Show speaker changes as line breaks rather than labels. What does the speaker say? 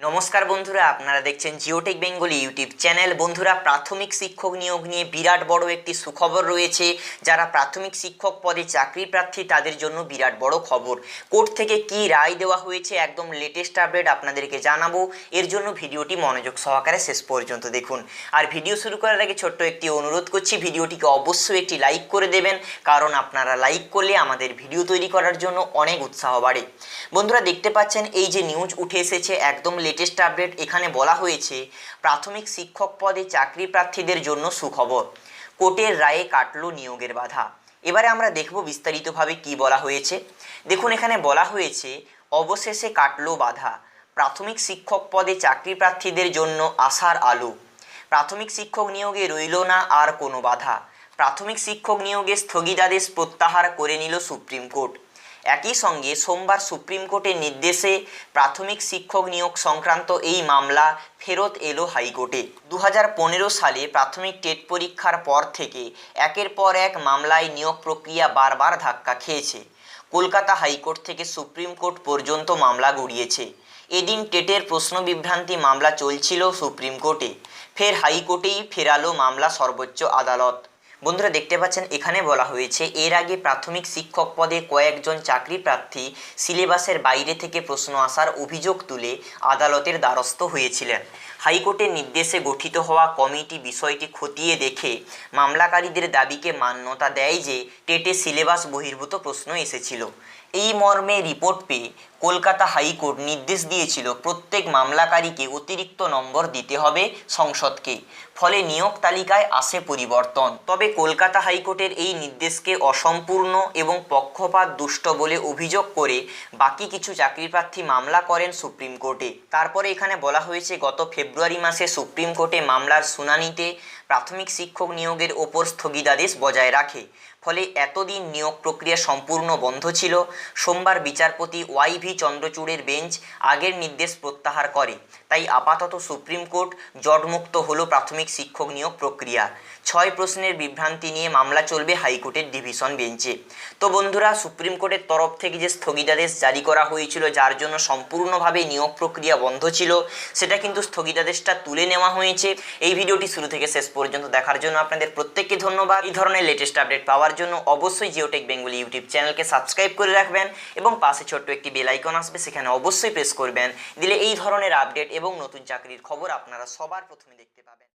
নমস্কার বন্ধুরা, আপনারা দেখছেন জিওটেক বেঙ্গলি ইউটিউব চ্যানেল। বন্ধুরা, প্রাথমিক শিক্ষক নিয়োগ নিয়ে বিরাট বড় একটি সুখবর রয়েছে। যারা প্রাথমিক শিক্ষক পদে চাকরি প্রার্থী তাদের জন্য বিরাট বড় খবর। কোর্ট থেকে কি রায় দেওয়া হয়েছে একদম লেটেস্ট আপডেট আপনাদেরকে জানাবো। এর জন্য ভিডিওটি মনোযোগ সহকারে শেষ পর্যন্ত দেখুন। আর ভিডিও শুরু করার আগে ছোট্ট একটি অনুরোধ করছি, ভিডিওটিকে অবশ্যই একটি লাইক করে দেবেন, কারণ আপনারা লাইক করলে আমাদের ভিডিও তৈরি করার জন্য অনেক উৎসাহ বাড়ে। বন্ধুরা, দেখতে পাচ্ছেন এই যে নিউজ উঠে এসেছে একদম লেটেস্ট আপডেট। এখানে বলা হয়েছে প্রাথমিক শিক্ষক পদে চাকরি প্রার্থীদের জন্য সুখবর, কোর্টের রায়ে কাটলো নিয়োগের বাধা। এবারে আমরা দেখব বিস্তারিতভাবে কি বলা হয়েছে। দেখুন, এখানে বলা হয়েছে অবশেষে কাটলো বাধা, প্রাথমিক শিক্ষক পদে চাকরি প্রার্থীদের জন্য আশার আলো। প্রাথমিক শিক্ষক নিয়োগে রইল না আর কোনো বাধা। প্রাথমিক শিক্ষক নিয়োগে স্থগিতাদেশ প্রত্যাহার করে নিল সুপ্রিম কোর্ট। একই সঙ্গে সোমবার সুপ্রিম কোর্টের নির্দেশে প্রাথমিক শিক্ষক নিয়োগ সংক্রান্ত এই মামলা ফেরত এলো হাইকোর্টে। 2015 সালে প্রাথমিক টেট পরীক্ষার পর থেকে একের পর এক মামলায় নিয়োগ প্রক্রিয়া বারবার ধাক্কা খেয়েছে। কলকাতা হাইকোর্ট থেকে সুপ্রিম কোর্ট পর্যন্ত মামলা গড়িয়েছে। এদিন টেটের প্রশ্ন বিভ্রান্তি মামলা চলছিল সুপ্রিম কোর্টে, ফের হাইকোর্টেই ফেরালো মামলা সর্বোচ্চ আদালত। বন্ধুরা, দেখতে পাচ্ছেন এখানে বলা হয়েছে এর আগে প্রাথমিক শিক্ষক পদে কয়েকজন চাকরি প্রার্থী সিলেবাসের বাইরে থেকে প্রশ্ন আসার অভিযোগ তুলে আদালতের দ্বারস্থ হয়েছিলেন। হাইকোর্টের নির্দেশে গঠিত হওয়া কমিটি বিষয়টি খতিয়ে দেখে মামলাকারীদের দাবিকে মান্যতা দেয় যে টেটে সিলেবাস বহির্ভূত প্রশ্ন এসেছিল। এই মর্মে রিপোর্ট পেয়ে কলকাতা হাইকোর্ট নির্দেশ দিয়েছিল প্রত্যেক মামলাকারীকে অতিরিক্ত নম্বর দিতে হবে সংসদকে, ফলে নিয়োগ তালিকায় আসে পরিবর্তন। তবে কলকাতা হাইকোর্টের এই নির্দেশকে অসম্পূর্ণ এবং পক্ষপাত দুষ্ট বলে অভিযোগ করে বাকি কিছু চাকরি প্রার্থী মামলা করেন সুপ্রিম কোর্টে। তারপরে এখানে বলা হয়েছে গত ফেব্রুয়ারি মাসে সুপ্রিম কোর্টে মামলার শুনানিতে প্রাথমিক শিক্ষক নিয়োগের ওপর স্থগিতাদেশ বজায় রাখে, ফলে এতদিন নিয়োগ প্রক্রিয়া সম্পূর্ণ বন্ধ ছিল। সোমবার বিচারপতি ওয়াই.ভি. চন্দ্রচূড়ের বেঞ্চ আগের নির্দেশ প্রত্যাহার করে, তাই আপাতত সুপ্রিম কোর্ট জটমুক্ত হলো প্রাথমিক শিক্ষক নিয়োগ প্রক্রিয়া। 6 প্রশ্নের বিভ্রান্তি নিয়ে মামলা চলবে হাইকোর্টের ডিভিশন বেঞ্চে। তো বন্ধুরা, সুপ্রিম কোর্টের তরফ থেকে যে স্থগিতাদেশ জারি করা হয়েছিল, যার জন্য সম্পূর্ণভাবে নিয়োগ প্রক্রিয়া বন্ধ ছিল, সেটা কিন্তু স্থগিতাদেশটা তুলে নেওয়া হয়েছে। এই ভিডিওটি শুরু থেকে শেষ পর্যন্ত দেখার জন্য আপনাদের প্রত্যেককে ধন্যবাদ। এই ধরনের লেটেস্ট আপডেট পাওয়ার জন্য অবশ্যই জিওটেক বেঙ্গলি ইউটিউব চ্যানেলকে সাবস্ক্রাইব করে রাখবেন এবং পাশে ছোট্ট একটি বেল আইকন আসবে, সেখানে অবশ্যই প্রেস করবেন। দিলে এই ধরনের আপডেট এবং নতুন চাকরির খবর আপনারা সবার প্রথমে দেখতে পাবেন।